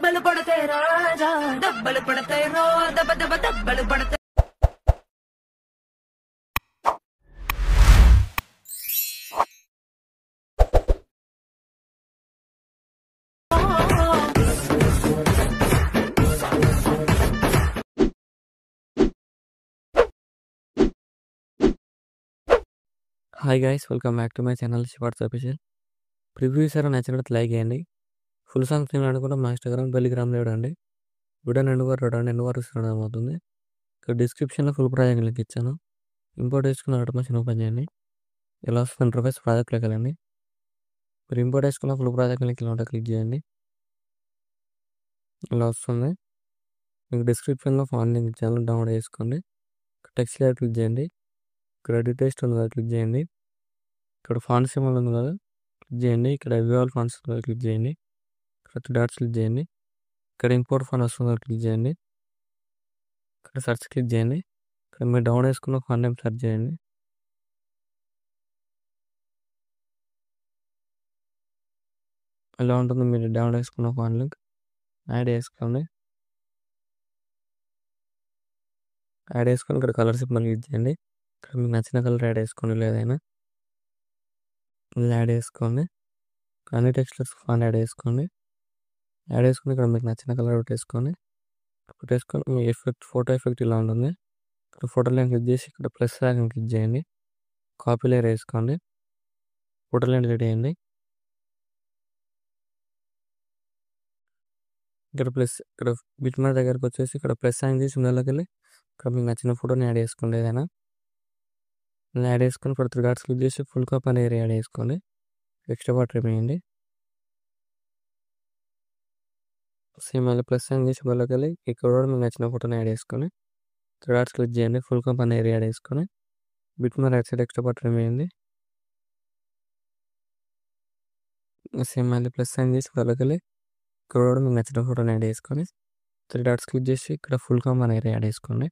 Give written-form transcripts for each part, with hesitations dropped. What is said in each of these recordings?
దెబ్బలు పడతాయి రాజా, దెబ్బలు పడతాయి రో, దెబ్బ దెబ్బ దెబ్బలు పడతాయి. Hi guys, welcome back to my channel shorts official. Preview sir నచ్చినట్టు లైక్ చేయండి. ఫుల్ సాంగ్స్ నేను కూడా మా ఇన్స్టాగ్రామ్ టెలిగ్రామ్ లేడండి. వీడియో ఎండు వరకు ఇస్తున్నాడు అవుతుంది. ఇక్కడ డిస్క్రిప్షన్లో ఫుల్ ప్రాజెక్ట్ లింక్ ఇచ్చాను. ఇంపోర్ట్ చేసుకున్న ఆటోమేషన్ ఓపెన్ చేయండి. ఇలా వస్తుంది ఇంటర్ఫేస్. ప్రాజెక్ట్లోకి వెళ్ళండి. మీరు ఇంపోర్ట్ చేసుకున్న ఫుల్ ప్రాజెక్ట్ లింక్ ఇలా క్లిక్ చేయండి. ఇలా వస్తుంది. మీకు డిస్క్రిప్షన్లో ఫాన్ లింక్ ఇచ్చాను, డౌన్లోడ్ చేసుకోండి. టెక్స్ట్ లేయర్ క్లిక్ చేయండి. ఇక్కడ డీటెయిల్స్ ఉంది కదా, క్లిక్ చేయండి. ఇక్కడ ఫాంట్ సింబల్ ఉంది కదా, క్లిక్ చేయండి. ఇక్కడ విజువల్ ఫాంట్స్ క్లిక్ చేయండి. ఇక్కడ డాట్స్ క్లిక్ చేయండి. ఇక్కడ ఇంపోర్ట్ ఫాంట్ వస్తుంది, క్లిక్ చేయండి. ఇక్కడ సెర్చ్ క్లిక్ చేయండి. ఇక్కడ మీరు డౌన్ చేసుకున్న ఫాంట్ నేమ్ సెర్చ్ చేయండి. ఇలా ఉంటుంది. మీరు డౌన్ చేసుకున్న ఫాంట్ లింక్ యాడ్ చేసుకోండి. యాడ్ చేసుకొని ఇక్కడ కలర్ సింబల్ క్లిక్ చేయండి. ఇక్కడ మీకు నచ్చిన కలర్ యాడ్ చేసుకోండి. లేదైనా యాడ్ చేసుకోండి. అన్ని టెక్స్ట్లర్స్ ఫాంట్ యాడ్ చేసుకోండి. యాడ్ చేసుకుని ఇక్కడ మీకు నచ్చిన కలర్ పెట్టేసుకొని మీ ఎఫెక్ట్, ఫోటో ఎఫెక్ట్ ఇలా ఉంటుంది. ఇక్కడ ఫోటో లైన్ క్లిక్ చేసి ఇక్కడ ప్లస్ ఐకాన్ క్లిక్ చేయండి. కాపీ లేయర్ వేసుకోండి. ఫోటో లైన్ డిలీట్ చేయండి. ఇక్కడ బిట్ మార్క్ దగ్గరకు వచ్చేసి ఇక్కడ ప్లస్ ఐకాన్ చేసి ఇందులోకి వెళ్ళి ఇక్కడ మీకు నచ్చిన ఫోటోని యాడ్ చేసుకోండి. ఏదైనా యాడ్ చేసుకొని ఇక్కడ 3 డాట్స్ క్లిక్ చేసి ఫుల్ కాప్ అనే ఏరియా యాడ్ చేసుకోండి. ఎక్స్ట్రా పార్ట్ రిమూవ్ సేమ్ మళ్ళీ ప్లస్ ఐకాన్ చేసి ఇందులోకి వెళ్ళి ఇక్కడ కూడా మీకు నచ్చిన ఫోటోని యాడ్ చేసుకొని 3 డాట్స్ క్లిక్ చేయండి. ఫుల్ కాప్ అనే ఏరియా యాడ్ చేసుకొని bit mark right side extra part remove same మళ్ళీ ప్లస్ ఐకాన్ చేసి ఇందులోకి వెళ్ళి ఇక్కడ కూడా మీకు నచ్చిన ఫోటోని యాడ్ చేసుకొని 3 డాట్స్ క్లిక్ చేసి ఇక్కడ ఫుల్ కాప్ అనే ఏరియా యాడ్ చేసుకోండి.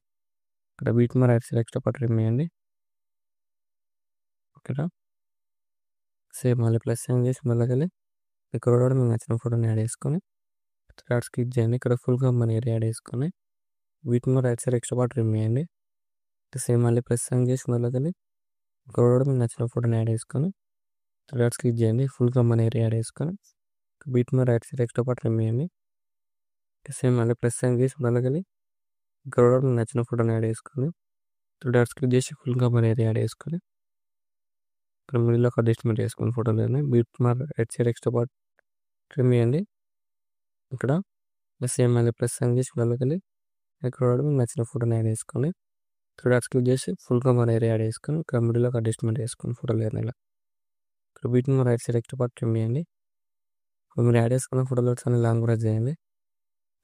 ఇక్కడ bit mark right side extra part remove ఇక్కడ సేమ్ మళ్ళీ ప్లస్ ఐకాన్ చేసి ఇందులోకి వెళ్ళి ఇక్కడ కూడా మీకు నచ్చిన ఫోటోని యాడ్ చేసుకొని 3 డాట్స్ క్లిక్ చేయండి. ఇక్కడ ఫుల్ కాప్ అనే ఏరియా యాడ్ చేసుకొని bit mark right side extra part remove చేయండి. సేమ్ మళ్ళీ ప్లస్ ఐకాన్ చేసి ఇందులోకి వెళ్ళి ఇక్కడ కూడా మీకు నచ్చిన ఫోటోని యాడ్ చేసుకొని 3 డాట్స్ క్లిక్ చేయండి. ఫుల్ కాప్ అనే ఏరియా యాడ్ చేసుకొని bit mark right side extra part remove చేయండి. సేమ్ మళ్ళీ ప్లస్ ఐకాన్ చేసి ఇందులోకి వెళ్ళి ఇక్కడ కూడా మీకు నచ్చిన ఫోటోని యాడ్ చేసుకొని 3 డాట్స్ క్లిక్ చేసి ఫుల్ కాప్ అనే ఏరియా యాడ్ చేసుకొని ఇక్కడ మిడిల్లో ఒక అడ్జస్ట్మెంట్ వేసుకొని ఫోటోలోనే bit mark right side extra part trim చేయండి. ఇక్కడ సేమ్ మళ్ళీ ప్లస్ ఐకాన్ చేసి ఇందులోకి వెళ్ళి ఇక్కడ కూడా మీకు నచ్చిన ఫోటోని యాడ్ చేసుకొని 3 డాట్స్ క్లిక్ చేసి ఫుల్ కాప్ అనే ఏరియా యాడ్ చేసుకొని ఇక్కడ మిడిల్లో ఒక అడ్జస్ట్మెంట్ వేసుకొని ఫోటోలో ఇలా ఇక్కడ bit mark right side extra part trim చేయండి. మీరు యాడ్ చేసుకున్న ఫోటోలో అన్ని లాంగ్ ప్రెస్ చేయండి.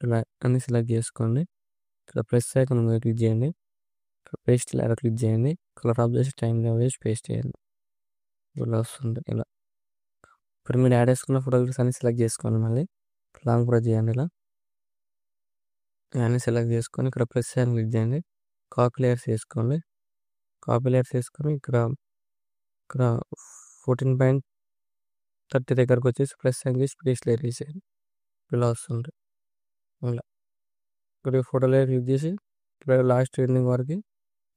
ఇలా అన్ని సెలెక్ట్ చేసుకోండి. ఇక్కడ ప్లస్ ఐకాన్ ఉంది, క్లిక్ చేయండి. ఇక్కడ పేస్ట్ లేయర్ క్లిక్ చేయండి. కలర్ ఆఫ్ చేసి టైం వేసి పేస్ట్ చేయండి. ఇలా వస్తుంది. ఇలా ఇప్పుడు మీరు యాడ్ చేసుకున్న ఫోటోగ్రాఫ్స్ అన్ని సెలెక్ట్ చేసుకోండి. మళ్ళీ లాంగ్ ప్రెస్ చేయండి. ఇలా అన్ని సెలెక్ట్ చేసుకొని ఇక్కడ ప్లస్ ఐకాన్ క్లిక్ చేయండి. కాపీ లేయర్స్ వేసుకోండి. కాపీ లేయర్స్ వేసుకొని ఇక్కడ 14.30 దగ్గరకు వచ్చేసి ప్లస్ ఐకాన్ చేసి పేస్ట్ లేయర్ వేసేయండి. ఇలా వస్తుంది. ఇలా ఇక్కడ ఫోటో లేయర్ క్లిక్ చేసి ఇక్కడ లాస్ట్ ఎండింగ్ వరకు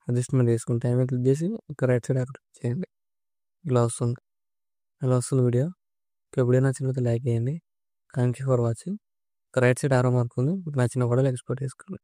అడ్జస్ట్మెంట్ వేసుకుని టైం క్లిక్ చేసి ఇక్కడ రైట్ సైడ్ క్లిక్ చేయండి. ఇలా వస్తుంది. ఇలా వస్తుంది వీడియో. వీడియో నచ్చినట్లయితే లైక్ చేయండి. Thank you for watching. Right side ఆరో మార్క్ ఉంది, మీకు నచ్చిన కూడా ఎక్స్పోర్ట్ చేసుకోండి.